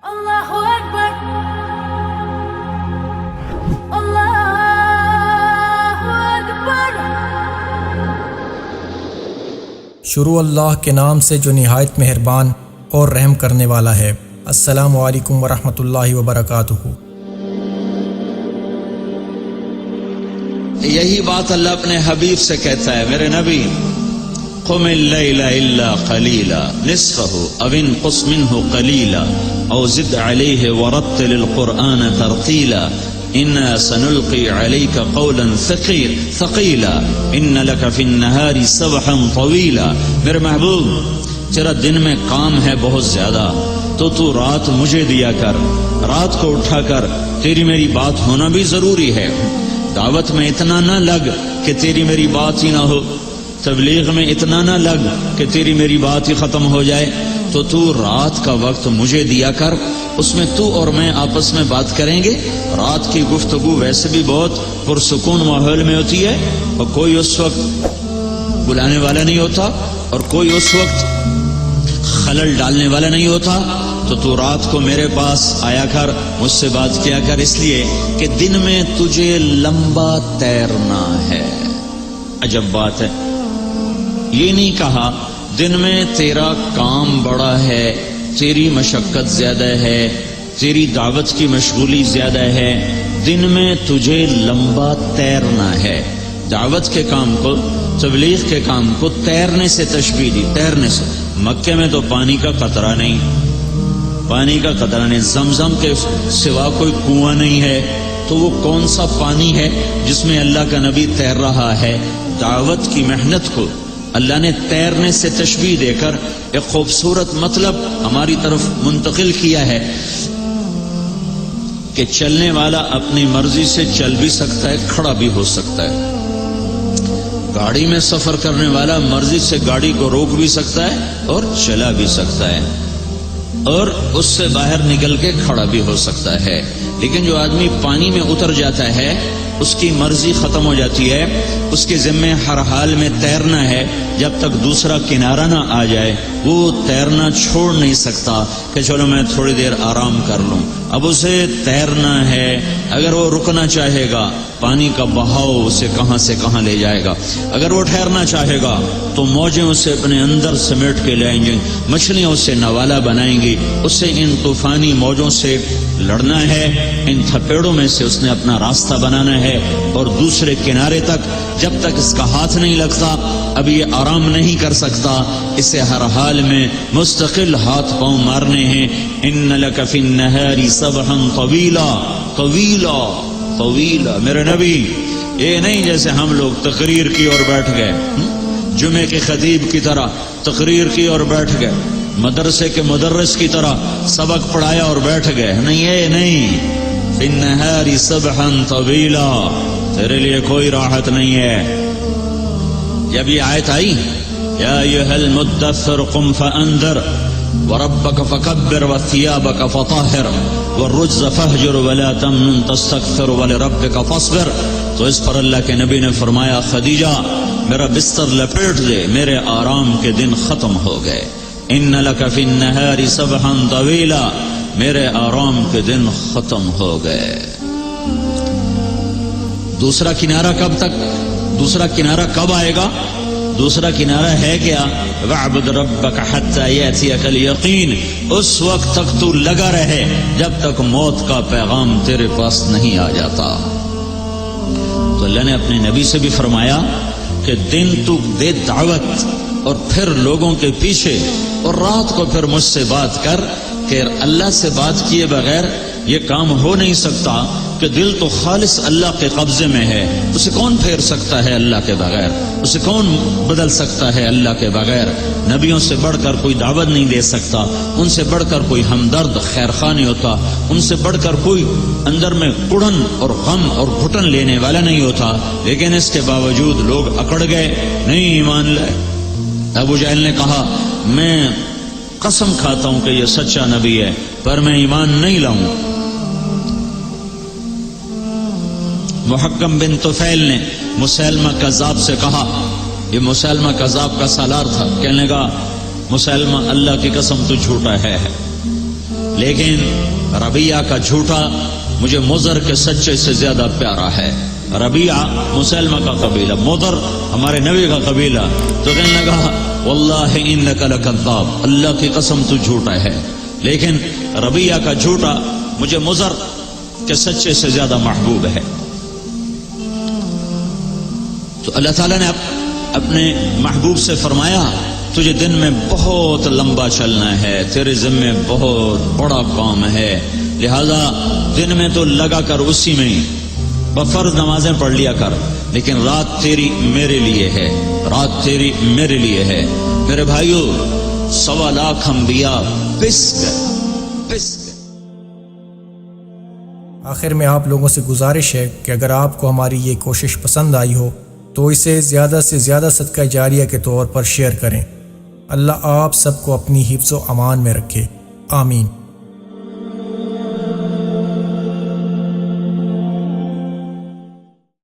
اللہ اکبر اللہ اکبر۔ شروع اللہ کے نام سے جو نہایت مہربان اور رحم کرنے والا ہے۔ السلام علیکم ورحمۃ اللہ وبرکاتہ۔ یہی بات اللہ اپنے حبیب سے کہتا ہے، میرے نبی قم اللیل الا قلیلا نصفہ او انقص منہ قلیلا او زد علیہ ورتل القرآن ترتیلا انا سنلقی علیک قولا ثقیلا ان لک فی النہار سبحا طویلا۔ میرے محبوب تیرا دن میں کام ہے بہت زیادہ، تو رات مجھے دیا کر، رات کو اٹھا کر تیری میری بات ہونا بھی ضروری ہے۔ دعوت میں اتنا نہ لگ کہ تیری میری بات ہی نہ ہو، تبلیغ میں اتنا نہ لگ کہ تیری میری بات ہی ختم ہو جائے، تو رات کا وقت مجھے دیا کر، اس میں تو اور میں آپس میں بات کریں گے۔ رات کی گفتگو ویسے بھی بہت پرسکون ماحول میں ہوتی ہے، اور کوئی اس وقت بلانے والا نہیں ہوتا اور کوئی اس وقت خلل ڈالنے والا نہیں ہوتا، تو رات کو میرے پاس آیا کر، مجھ سے بات کیا کر، اس لیے کہ دن میں تجھے لمبا تیرنا ہے۔ عجب بات ہے، یہ نہیں کہا دن میں تیرا کام بڑا ہے، تیری مشقت زیادہ ہے، تیری دعوت کی مشغولی زیادہ ہے، دن میں تجھے لمبا تیرنا ہے۔ دعوت کے کام کو، تبلیغ کے کام کو تیرنے سے تشبیہ دی، تیرنے سے۔ مکے میں تو پانی کا قطرہ نہیں، پانی کا قطرہ نہیں، زمزم کے سوا کوئی کنواں نہیں ہے، تو وہ کون سا پانی ہے جس میں اللہ کا نبی تیر رہا ہے؟ دعوت کی محنت کو اللہ نے تیرنے سے تشبیہ دے کر ایک خوبصورت مطلب ہماری طرف منتقل کیا ہے کہ چلنے والا اپنی مرضی سے چل بھی سکتا ہے، کھڑا بھی ہو سکتا ہے۔ گاڑی میں سفر کرنے والا مرضی سے گاڑی کو روک بھی سکتا ہے اور چلا بھی سکتا ہے، اور اس سے باہر نکل کے کھڑا بھی ہو سکتا ہے۔ لیکن جو آدمی پانی میں اتر جاتا ہے، اس کی مرضی ختم ہو جاتی ہے، اس کے ذمے ہر حال میں تیرنا ہے، جب تک دوسرا کنارہ نہ آ جائے وہ تیرنا چھوڑ نہیں سکتا کہ چلو میں تھوڑی دیر آرام کر لوں۔ اب اسے تیرنا ہے، اگر وہ رکنا چاہے گا پانی کا بہاؤ اسے کہاں سے کہاں لے جائے گا، اگر وہ ٹھہرنا چاہے گا تو موجیں اسے اپنے اندر سمیٹ کے لائیں گی، مچھلیاں اسے نوالا بنائیں گی، اسے ان طوفانی موجوں سے لڑنا ہے، ان تھپیڑوں میں سے اس نے اپنا راستہ بنانا ہے، اور دوسرے کنارے تک جب تک اس کا ہاتھ نہیں لگتا اب یہ آرام نہیں کر سکتا، اسے ہر حال میں مستقل ہاتھ پاؤں مارنے ہیں۔ ان لک فی النہار سبحا طویلا، طویلا طویلا۔ میرے نبی یہ نہیں جیسے ہم لوگ تقریر کی اور بیٹھ گئے، جمعے کے خطیب کی طرح تقریر کی اور بیٹھ گئے، مدرسے کے مدرس کی طرح سبق پڑھایا اور بیٹھ گئے، نہیں، یہ نہیں۔ فی النہار سبحا طویلا، تیرے لیے کوئی راحت نہیں ہے۔ جب یہ آیت آئی یا ایھا المدثر قم فانذر وربک فکبر وثیابک فطہر والرجز فہجر ولا تمنن تستکثر ولربک فاصبر، تو اس پر اللہ کے نبی نے فرمایا خدیجہ میرا بستر لپیٹ دے، میرے آرام کے دن ختم ہو گئے۔ ان لک فی النہار سبحا طویلا، میرے آرام کے دن ختم ہو گئے۔ دوسرا کنارہ کب تک؟ دوسرا کنارہ کب آئے گا؟ دوسرا کنارہ ہے کیا؟ وَاعْبُدْ رَبَّكَ حَتَّى يَأْتِيَكَ الْيَقِينُ، اس وقت تک تو لگا رہے جب تک موت کا پیغام تیرے پاس نہیں آ جاتا۔ تو اللہ نے اپنے نبی سے بھی فرمایا کہ دن تو دے دعوت اور پھر لوگوں کے پیچھے، اور رات کو پھر مجھ سے بات کر، کہ اللہ سے بات کیے بغیر یہ کام ہو نہیں سکتا کہ دل تو خالص اللہ کے قبضے میں ہے، اسے کون پھیر سکتا ہے اللہ کے بغیر، اسے کون بدل سکتا ہے اللہ کے بغیر۔ نبیوں سے بڑھ کر کوئی دعوت نہیں دے سکتا، ان سے بڑھ کر کوئی ہمدرد خیر خواہ نہیں ہوتا، ان سے بڑھ کر کوئی اندر میں کڑن اور غم اور گھٹن لینے والا نہیں ہوتا، لیکن اس کے باوجود لوگ اکڑ گئے، نہیں ایمان لائے۔ ابو جہل نے کہا میں قسم کھاتا ہوں کہ یہ سچا نبی ہے پر میں ایمان نہیں لاؤں۔ محکم بن طفیل نے مسیلمہ کذاب سے کہا، یہ مسیلمہ کذاب کا سالار تھا، کہنے لگا مسیلمہ اللہ کی قسم تو جھوٹا ہے، لیکن ربیعہ کا جھوٹا مجھے مضر کے سچے سے زیادہ پیارا ہے۔ ربیعہ مسلمہ کا قبیلہ، مضر ہمارے نبی کا قبیلہ، تو کہنے لگا واللہ انک لکذاب، اللہ کی قسم تو جھوٹا ہے، لیکن ربیعہ کا جھوٹا مجھے مضر کے سچے سے زیادہ محبوب ہے۔ تو اللہ تعالیٰ نے اپنے محبوب سے فرمایا تجھے دن میں بہت لمبا چلنا ہے، تیرے ذمے بہت بڑا کام ہے، لہذا دن میں تو لگا کر اسی میں ہی بفرض نمازیں پڑھ لیا کر، لیکن رات تیری میرے لیے ہے، رات تیری میرے لیے ہے۔ میرے بھائیو، 1.25 لاکھ انبیاء پس گئے۔ آخر میں آپ لوگوں سے گزارش ہے کہ اگر آپ کو ہماری یہ کوشش پسند آئی ہو تو اسے زیادہ سے زیادہ صدقہ جاریہ کے طور پر شیئر کریں۔ اللہ آپ سب کو اپنی حفظ و امان میں رکھے، آمین۔